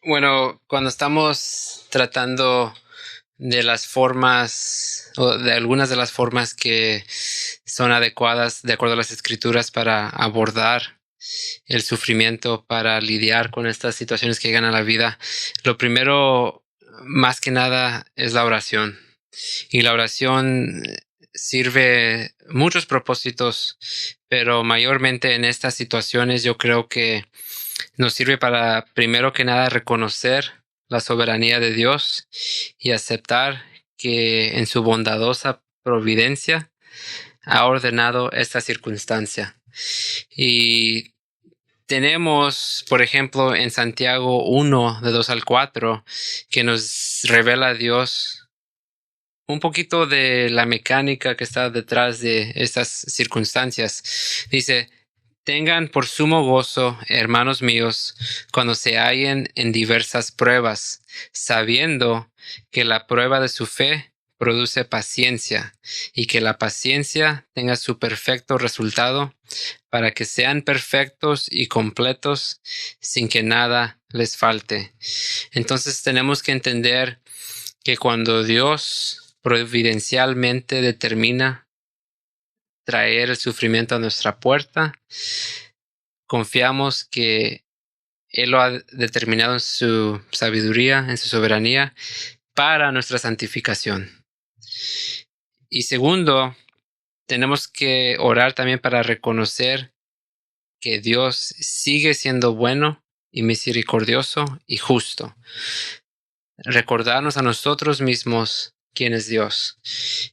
Bueno, cuando estamos tratando de las formas o de algunas de las formas que son adecuadas de acuerdo a las escrituras para abordar el sufrimiento, para lidiar con estas situaciones que llegan a la vida, lo primero, más que nada, es la oración. Y la oración sirve muchos propósitos, pero mayormente en estas situaciones yo creo que nos sirve para, primero que nada, reconocer la soberanía de Dios y aceptar que en su bondadosa providencia ha ordenado esta circunstancia. Y tenemos, por ejemplo, en Santiago 1, de 2 al 4, que nos revela a Dios un poquito de la mecánica que está detrás de estas circunstancias. Dice, tengan por sumo gozo, hermanos míos, cuando se hallen en diversas pruebas, sabiendo que la prueba de su fe produce paciencia, y que la paciencia tenga su perfecto resultado, para que sean perfectos y completos sin que nada les falte. Entonces tenemos que entender que cuando Dios providencialmente determina traer el sufrimiento a nuestra puerta, confiamos que Él lo ha determinado en su sabiduría, en su soberanía, para nuestra santificación. Y segundo, tenemos que orar también para reconocer que Dios sigue siendo bueno y misericordioso y justo. Recordarnos a nosotros mismos quién es Dios.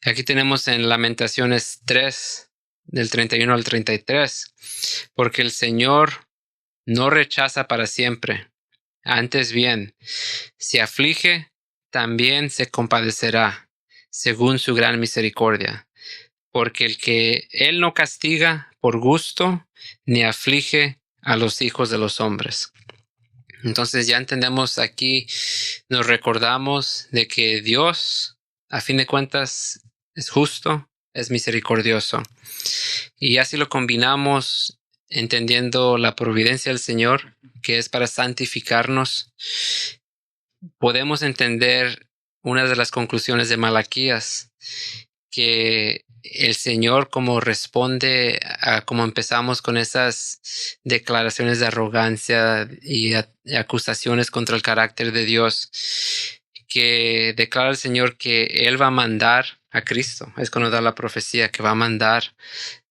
Aquí tenemos en Lamentaciones 3, del 31 al 33, porque el Señor no rechaza para siempre. Antes bien, si aflige, también se compadecerá, según su gran misericordia, porque el que Él no castiga por gusto, ni aflige a los hijos de los hombres. Entonces ya entendemos aquí, nos recordamos de que Dios, a fin de cuentas, es justo, es misericordioso. Y así lo combinamos entendiendo la providencia del Señor, que es para santificarnos. Podemos entender una de las conclusiones de Malaquías, que el Señor, como responde a como empezamos con esas declaraciones de arrogancia y acusaciones contra el carácter de Dios, que declara el Señor que Él va a mandar a Cristo. Es cuando da la profecía que va a mandar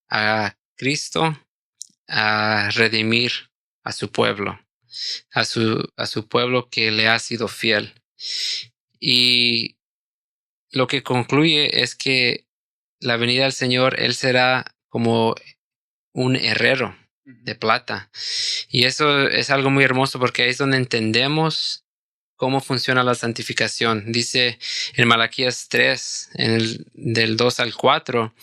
a Cristo a redimir a su pueblo, a su pueblo que le ha sido fiel. Y lo que concluye es que la venida del Señor, Él será como un herrero de plata. Y eso es algo muy hermoso porque ahí es donde entendemos cómo funciona la santificación. Dice en Malaquías 3, del 2 al 4,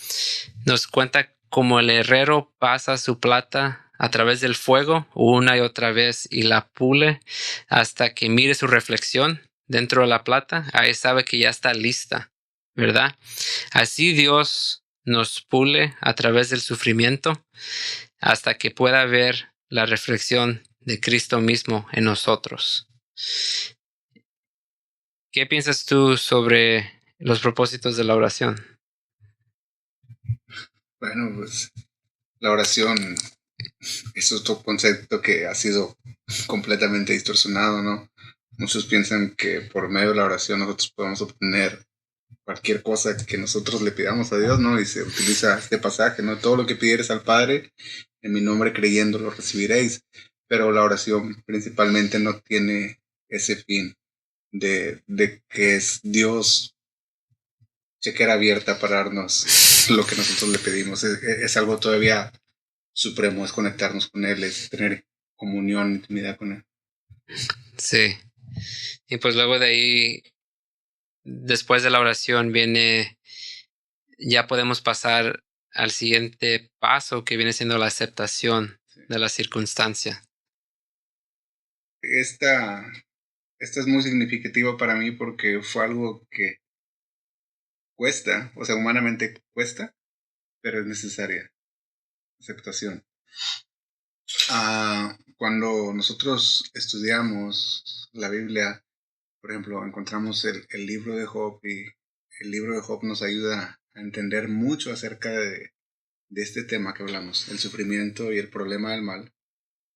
nos cuenta cómo el herrero pasa su plata a través del fuego una y otra vez y la pule hasta que mire su reflexión dentro de la plata. Ahí sabe que ya está lista, ¿verdad? Así Dios nos pule a través del sufrimiento hasta que pueda ver la reflexión de Cristo mismo en nosotros. ¿Qué piensas tú sobre los propósitos de la oración? Bueno, pues la oración es otro concepto que ha sido completamente distorsionado, ¿no? Muchos piensan que por medio de la oración nosotros podemos obtener cualquier cosa que nosotros le pidamos a Dios, ¿no? Y se utiliza este pasaje, ¿no? Todo lo que pidieres al Padre, en mi nombre creyendo lo recibiréis. Pero la oración principalmente no tiene ese fin de que es Dios chequera abierta para darnos lo que nosotros le pedimos. Es algo todavía supremo, es conectarnos con Él, es tener comunión, intimidad con Él. Sí. Y pues luego de ahí, después de la oración, ya podemos pasar al siguiente paso que viene siendo la aceptación de la circunstancia. Esta, esta es muy significativa para mí porque fue algo que cuesta, o sea, humanamente cuesta, pero es necesaria. Aceptación. Cuando nosotros estudiamos la Biblia, por ejemplo, encontramos el libro de Job, y el libro de Job nos ayuda a entender mucho acerca de este tema que hablamos, el sufrimiento y el problema del mal.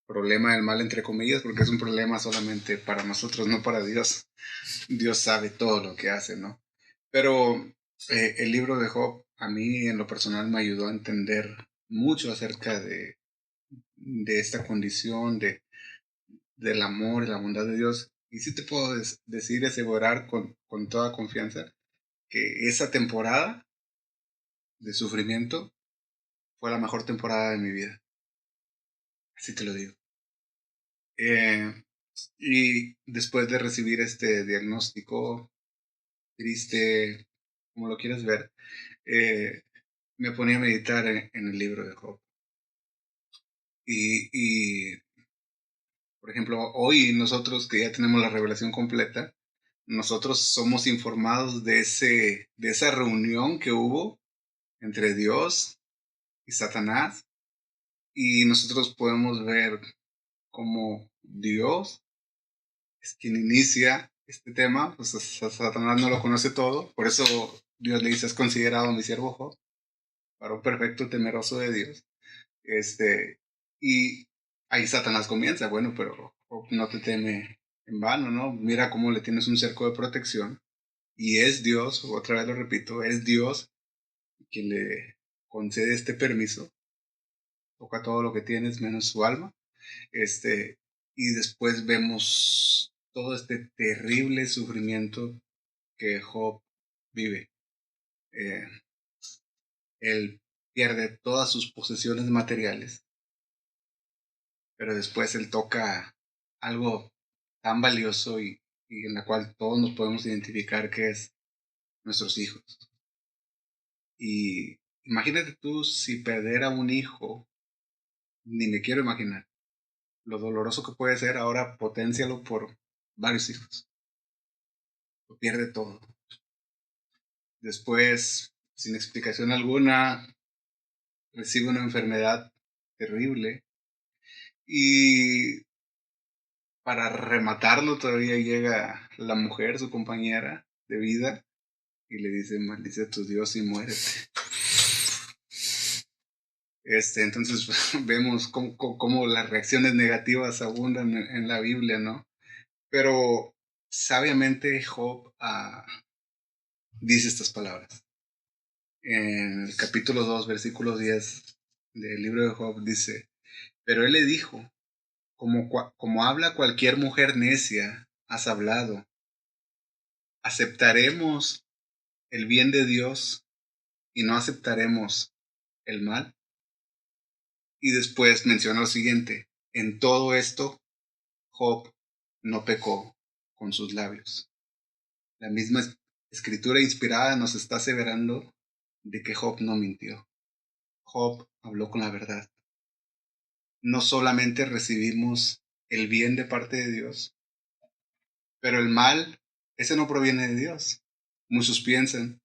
Problema del mal entre comillas, porque es un problema solamente para nosotros, no para Dios. Dios sabe todo lo que hace, ¿no? Pero el libro de Job a mí en lo personal me ayudó a entender mucho acerca de esta condición, del amor y la bondad de Dios. Y sí te puedo decir, asegurar con toda confianza, que esa temporada de sufrimiento fue la mejor temporada de mi vida. Así te lo digo. Y después de recibir este diagnóstico triste, como lo quieras ver, eh, me ponía a meditar en el libro de Job. Y, por ejemplo, hoy nosotros que ya tenemos la revelación completa, nosotros somos informados de esa reunión que hubo entre Dios y Satanás, y nosotros podemos ver cómo Dios es quien inicia este tema. Pues Satanás no lo conoce todo, por eso Dios le dice: "Es considerado mi siervo Job, varón perfecto, temeroso de Dios". Y ahí Satanás comienza: "Bueno, pero Job no te teme en vano, ¿no? Mira cómo le tienes un cerco de protección". Y es Dios, otra vez lo repito, es Dios quien le concede este permiso. Toca todo lo que tienes menos su alma. Este, y después vemos todo este terrible sufrimiento que Job vive. Eh, Él pierde todas sus posesiones materiales, pero después él toca algo tan valioso y en la cual todos nos podemos identificar, que es nuestros hijos. Y imagínate tú si perder a un hijo, ni me quiero imaginar lo doloroso que puede ser. Ahora potencialo por varios hijos. Lo pierde todo. Después, sin explicación alguna, recibe una enfermedad terrible, y para rematarlo todavía llega la mujer, su compañera de vida, y le dice: "Maldice a tu Dios y muérete". Entonces vemos cómo las reacciones negativas abundan en la Biblia, ¿no? Pero sabiamente Job dice estas palabras. En el capítulo 2, versículo 10 del libro de Job dice: "Pero él le dijo: como habla cualquier mujer necia, has hablado. ¿Aceptaremos el bien de Dios y no aceptaremos el mal?". Y después menciona lo siguiente: "En todo esto, Job no pecó con sus labios". La misma escritura inspirada nos está aseverando de que Job no mintió. Job habló con la verdad. No solamente recibimos el bien de parte de Dios, pero el mal, ese no proviene de Dios. Muchos piensan,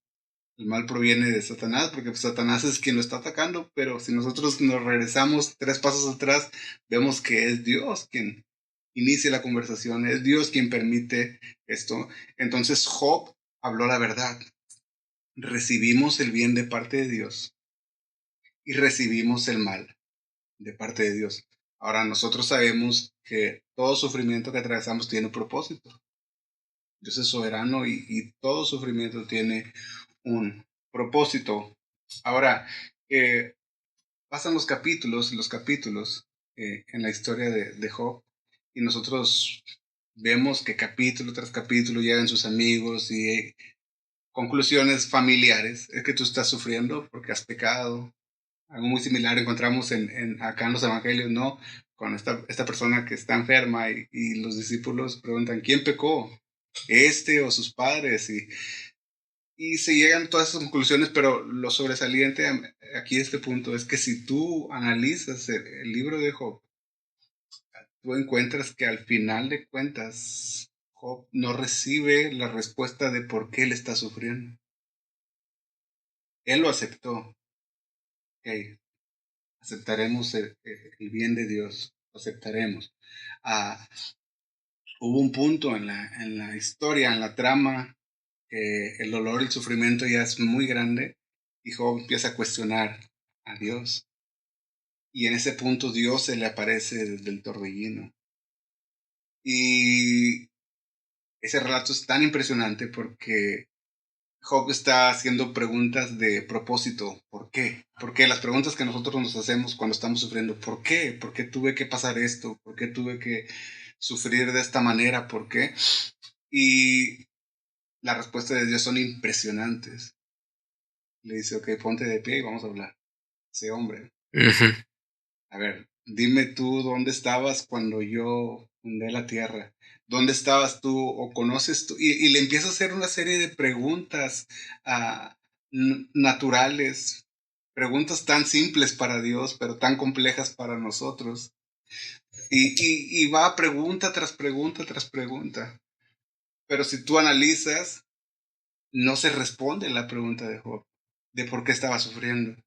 el mal proviene de Satanás, porque pues, Satanás es quien lo está atacando, pero si nosotros nos regresamos 3 pasos atrás, vemos que es Dios quien inicia la conversación, es Dios quien permite esto. Entonces Job habló la verdad. Recibimos el bien de parte de Dios y recibimos el mal de parte de Dios. Ahora nosotros sabemos que todo sufrimiento que atravesamos tiene un propósito. Dios es soberano y todo sufrimiento tiene un propósito. Ahora, pasan los capítulos en la historia de Job, y nosotros vemos que capítulo tras capítulo llegan sus amigos y conclusiones familiares. Es que tú estás sufriendo porque has pecado. Algo muy similar encontramos acá en los evangelios, ¿no? Con esta persona que está enferma, y los discípulos preguntan: ¿quién pecó? ¿Este o sus padres? Y se llegan a todas esas conclusiones, pero lo sobresaliente aquí de este punto es que si tú analizas el libro de Job, tú encuentras que al final de cuentas Job no recibe la respuesta de por qué él está sufriendo. Él lo aceptó. Ok, aceptaremos el bien de Dios, lo aceptaremos. Ah, hubo un punto en la historia, en la trama, que el dolor y el sufrimiento ya es muy grande y Job empieza a cuestionar a Dios. Y en ese punto Dios se le aparece desde el torbellino. Y ese relato es tan impresionante porque Job está haciendo preguntas de propósito. ¿Por qué? ¿Por qué? Las preguntas que nosotros nos hacemos cuando estamos sufriendo. ¿Por qué? ¿Por qué tuve que pasar esto? ¿Por qué tuve que sufrir de esta manera? ¿Por qué? Y las respuestas de Dios son impresionantes. Le dice, ok, ponte de pie y vamos a hablar. Ese hombre. Ujú. A ver, dime tú dónde estabas cuando yo fundé la tierra. ¿Dónde estabas tú o conoces tú? Y le empieza a hacer una serie de preguntas naturales, preguntas tan simples para Dios, pero tan complejas para nosotros. Y va pregunta tras pregunta tras pregunta. Pero si tú analizas, no se responde la pregunta de Job, de por qué estaba sufriendo.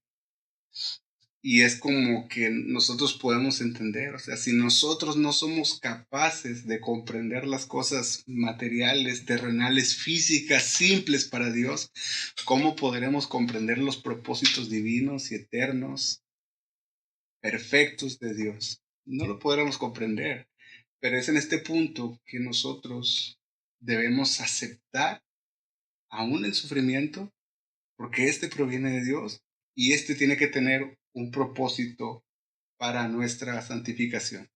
Y es como que nosotros podemos entender, o sea, si nosotros no somos capaces de comprender las cosas materiales, terrenales, físicas, simples para Dios, ¿cómo podremos comprender los propósitos divinos y eternos, perfectos de Dios? No lo podremos comprender, pero es en este punto que nosotros debemos aceptar aún el sufrimiento, porque este proviene de Dios y este tiene que tener un propósito para nuestra santificación.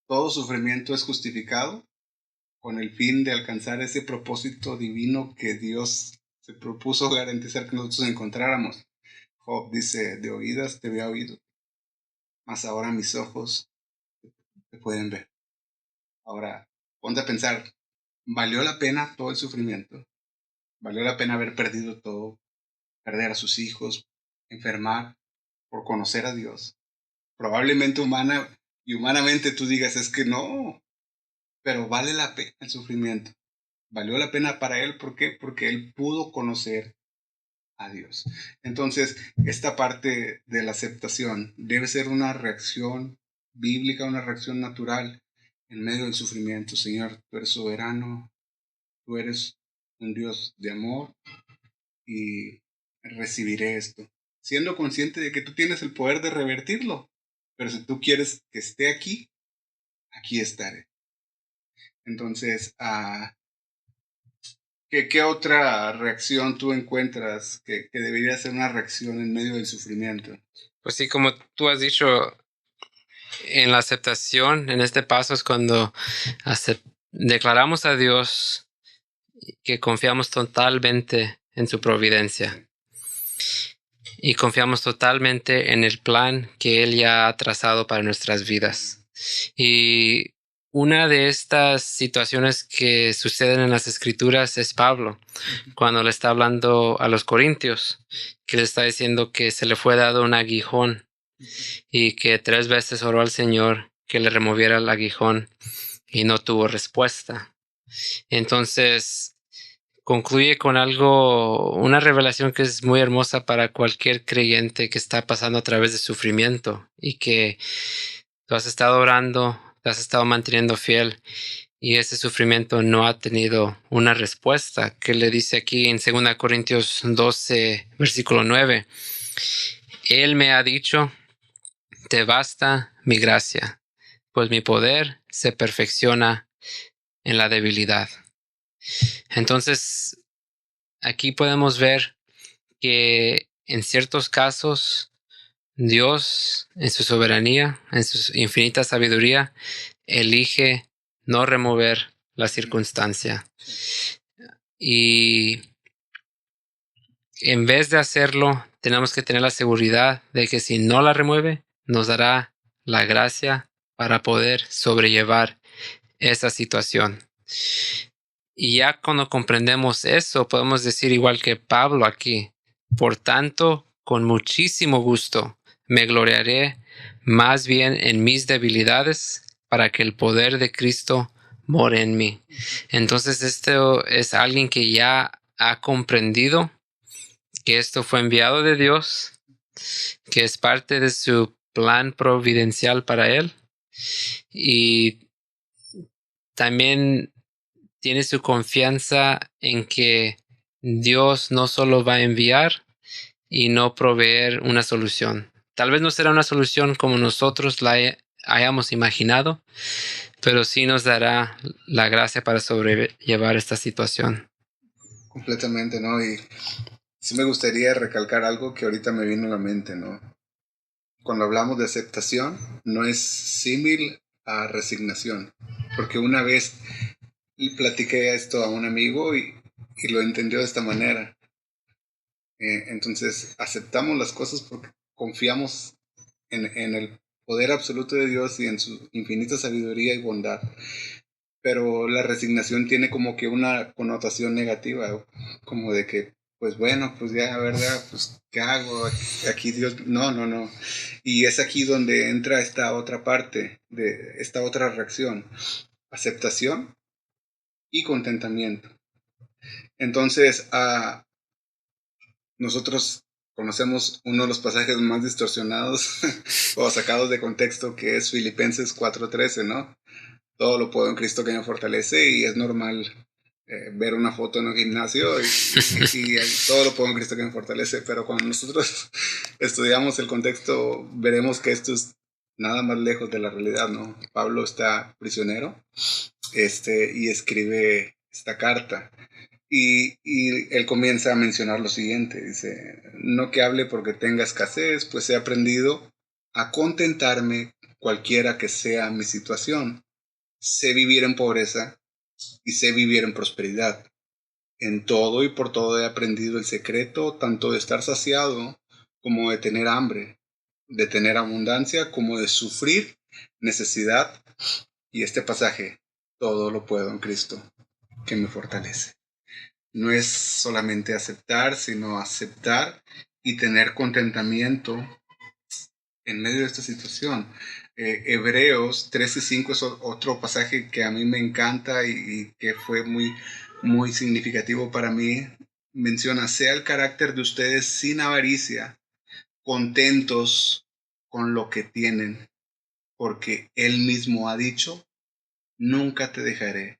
Todo sufrimiento es justificado con el fin de alcanzar ese propósito divino que Dios se propuso garantizar que nosotros encontráramos. Job dice, de oídas te había oído, mas ahora mis ojos te pueden ver. Ahora, ponte a pensar, ¿valió la pena todo el sufrimiento? ¿Valió la pena haber perdido todo? Perder a sus hijos, enfermar, por conocer a Dios. Probablemente humanamente tú digas, es que no, pero vale la pena el sufrimiento. Valió la pena para él, ¿por qué? Porque él pudo conocer a Dios. Entonces, esta parte de la aceptación debe ser una reacción bíblica, una reacción natural en medio del sufrimiento. Señor, tú eres soberano, tú eres un Dios de amor y recibiré esto, siendo consciente de que tú tienes el poder de revertirlo. Pero si tú quieres que esté aquí, aquí estaré. Entonces, ¿qué otra reacción tú encuentras que debería ser una reacción en medio del sufrimiento? Pues sí, como tú has dicho, en la aceptación, en este paso es cuando declaramos a Dios que confiamos totalmente en su providencia y confiamos totalmente en el plan que Él ya ha trazado para nuestras vidas. Y una de estas situaciones que suceden en las Escrituras es Pablo, cuando le está hablando a los Corintios, que le está diciendo que se le fue dado un aguijón y que 3 veces oró al Señor que le removiera el aguijón y no tuvo respuesta. Entonces concluye con algo, una revelación que es muy hermosa para cualquier creyente que está pasando a través de sufrimiento y que tú has estado orando, te has estado manteniendo fiel y ese sufrimiento no ha tenido una respuesta, que le dice aquí en 2 Corintios 12, versículo 9. Él me ha dicho, te basta mi gracia, pues mi poder se perfecciona en la debilidad. Entonces, aquí podemos ver que en ciertos casos Dios, en su soberanía, en su infinita sabiduría, elige no remover la circunstancia. Y en vez de hacerlo, tenemos que tener la seguridad de que si no la remueve, nos dará la gracia para poder sobrellevar esa situación. Y ya cuando comprendemos eso, podemos decir igual que Pablo aquí, por tanto, con muchísimo gusto me gloriaré más bien en mis debilidades para que el poder de Cristo more en mí. Entonces, esto es alguien que ya ha comprendido que esto fue enviado de Dios, que es parte de su plan providencial para él Y también tiene su confianza en que Dios no solo va a enviar y no proveer una solución. Tal vez no será una solución como nosotros la hayamos imaginado, pero sí nos dará la gracia para sobrellevar esta situación. Completamente, ¿no? Y sí me gustaría recalcar algo que ahorita me vino a la mente, ¿no? Cuando hablamos de aceptación, no es símil a resignación, porque una vez platiqué esto a un amigo y lo entendió de esta manera. Entonces, aceptamos las cosas porque confiamos en el poder absoluto de Dios y en su infinita sabiduría y bondad. Pero la resignación tiene como que una connotación negativa, como de que, pues bueno, pues ya, ¿verdad? Pues, ¿qué hago? Aquí Dios, no, no, no. Y es aquí donde entra esta otra parte, de esta otra reacción, aceptación y contentamiento. Entonces, nosotros conocemos uno de los pasajes más distorsionados o sacados de contexto, que es Filipenses 4:13, ¿no? Todo lo puedo en Cristo que me fortalece, y es normal ver una foto en un gimnasio y todo lo puedo en Cristo que me fortalece, pero cuando nosotros estudiamos el contexto veremos que esto es nada más lejos de la realidad, ¿no? Pablo está prisionero y escribe esta carta. Y él comienza a mencionar lo siguiente, dice, no que hable porque tenga escasez, pues he aprendido a contentarme cualquiera que sea mi situación. Sé vivir en pobreza y sé vivir en prosperidad. En todo y por todo he aprendido el secreto tanto de estar saciado como de tener hambre, de tener abundancia como de sufrir necesidad. Y este pasaje, todo lo puedo en Cristo que me fortalece. No es solamente aceptar, sino aceptar y tener contentamiento en medio de esta situación. Hebreos 13:5 es otro pasaje que a mí me encanta y que fue muy, muy significativo para mí. Menciona, sea el carácter de ustedes sin avaricia, contentos con lo que tienen, porque Él mismo ha dicho, nunca te dejaré,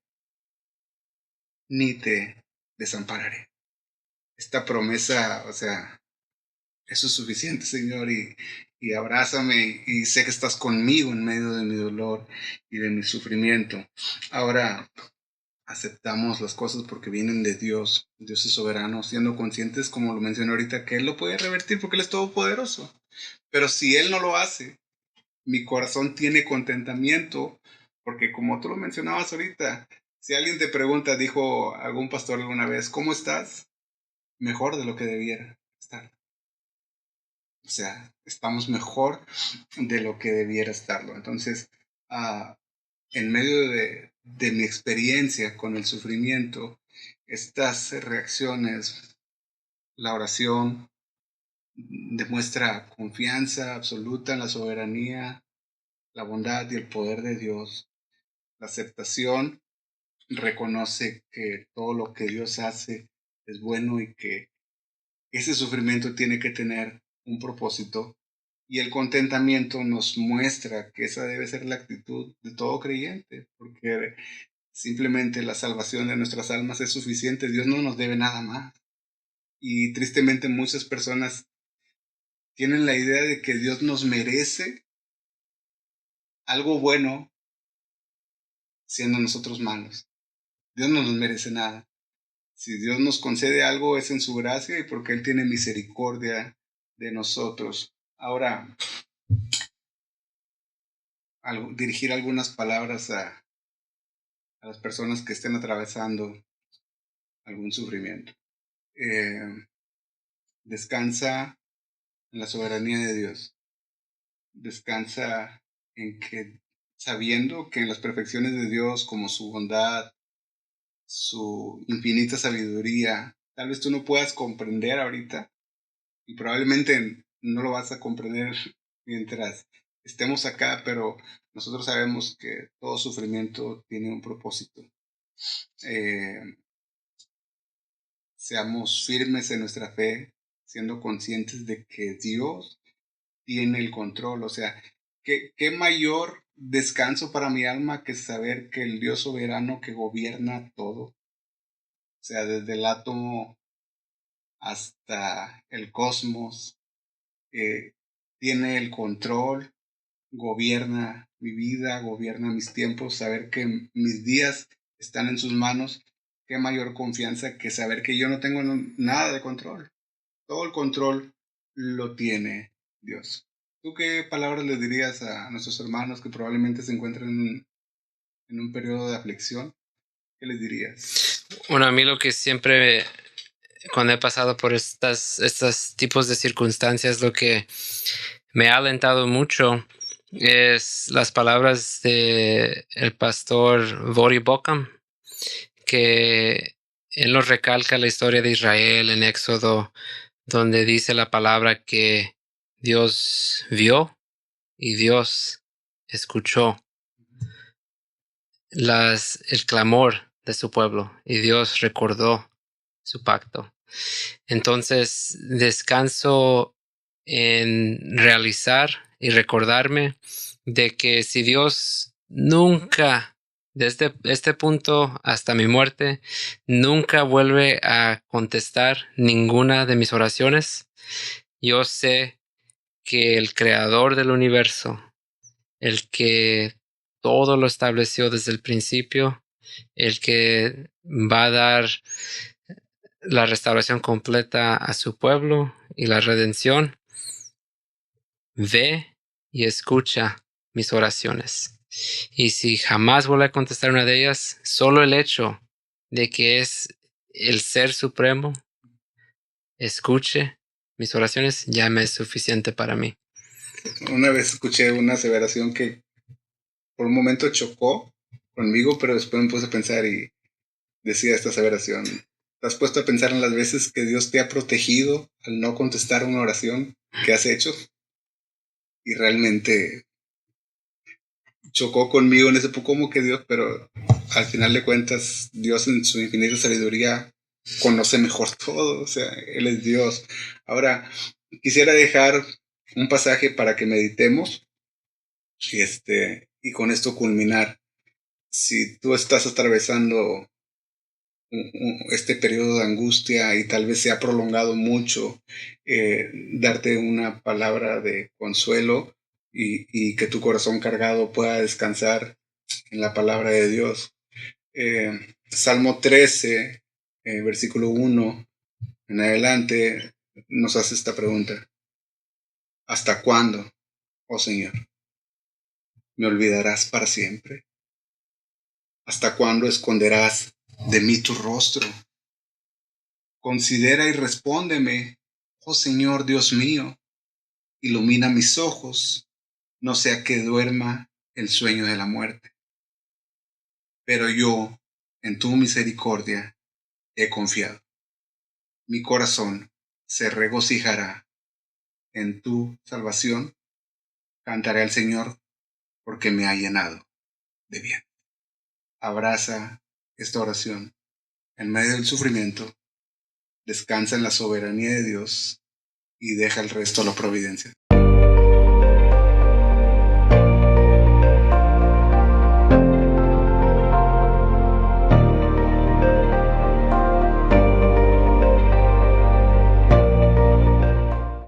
ni te desampararé. Esta promesa, o sea, eso es suficiente, Señor, y abrázame y sé que estás conmigo en medio de mi dolor y de mi sufrimiento. Ahora aceptamos las cosas porque vienen de Dios. Dios es soberano, siendo conscientes, como lo mencioné ahorita, que Él lo puede revertir porque Él es todopoderoso. Pero si Él no lo hace, mi corazón tiene contentamiento porque, como tú lo mencionabas ahorita, si alguien te pregunta, dijo algún pastor alguna vez, ¿cómo estás? Mejor de lo que debiera estar. O sea, estamos mejor de lo que debiera estarlo. Entonces, en medio de mi experiencia con el sufrimiento, estas reacciones, la oración demuestra confianza absoluta en la soberanía, la bondad y el poder de Dios. La aceptación reconoce que todo lo que Dios hace es bueno y que ese sufrimiento tiene que tener un propósito. Y el contentamiento nos muestra que esa debe ser la actitud de todo creyente, porque simplemente la salvación de nuestras almas es suficiente. Dios no nos debe nada más. Y tristemente muchas personas tienen la idea de que Dios nos merece algo bueno siendo nosotros malos. Dios no nos merece nada. Si Dios nos concede algo es en su gracia y porque Él tiene misericordia de nosotros. Ahora, dirigir algunas palabras a las personas que estén atravesando algún sufrimiento. Descansa en la soberanía de Dios. Descansa en que, sabiendo que en las perfecciones de Dios, como su bondad, su infinita sabiduría, tal vez tú no puedas comprender ahorita y probablemente no lo vas a comprender mientras estemos acá, pero nosotros sabemos que todo sufrimiento tiene un propósito. Seamos firmes en nuestra fe, siendo conscientes de que Dios tiene el control. O sea, ¿qué mayor descanso para mi alma que saber que el Dios soberano que gobierna todo, o sea, desde el átomo hasta el cosmos, tiene el control, gobierna mi vida, gobierna mis tiempos, saber que mis días están en sus manos, qué mayor confianza que saber que yo no tengo nada de control. Todo el control lo tiene Dios. ¿Tú qué palabras le dirías a nuestros hermanos que probablemente se encuentran en un periodo de aflicción? ¿Qué les dirías? Bueno, a mí lo que siempre, cuando he pasado por estos tipos de circunstancias, lo que me ha alentado mucho es las palabras de el pastor Vori Bokam, que él nos recalca la historia de Israel en Éxodo, donde dice la palabra que Dios vio y Dios escuchó el clamor de su pueblo y Dios recordó su pacto. Entonces, descanso en realizar y recordarme de que si Dios nunca, desde este punto hasta mi muerte, nunca vuelve a contestar ninguna de mis oraciones, yo sé que el creador del universo, el que todo lo estableció desde el principio, el que va a dar la restauración completa a su pueblo y la redención, ve y escucha mis oraciones. Y si jamás vuelve a contestar una de ellas, solo el hecho de que es el Ser Supremo escuche mis oraciones ya me es suficiente para mí. Una vez escuché una aseveración que por un momento chocó conmigo, pero después me puse a pensar y decía esta aseveración: ¿te has puesto a pensar en las veces que Dios te ha protegido al no contestar una oración que has hecho? Y realmente chocó conmigo en ese poco como que Dios, pero al final de cuentas Dios en su infinita sabiduría conoce mejor todo, o sea, Él es Dios. Ahora, quisiera dejar un pasaje para que meditemos y con esto culminar. Si tú estás atravesando este periodo de angustia y tal vez se ha prolongado mucho, darte una palabra de consuelo y que tu corazón cargado pueda descansar en la palabra de Dios. Salmo 13, versículo 1 en adelante, nos hace esta pregunta: ¿hasta cuándo, oh Señor, me olvidarás para siempre? ¿Hasta cuándo esconderás de mí tu rostro? Considera y respóndeme, oh Señor Dios mío, ilumina mis ojos, no sea que duerma el sueño de la muerte. Pero yo, en tu misericordia, he confiado. Mi corazón se regocijará en tu salvación. Cantaré al Señor porque me ha llenado de bien. Abraza esta oración en medio del sufrimiento, descansa en la soberanía de Dios y deja el resto a la providencia.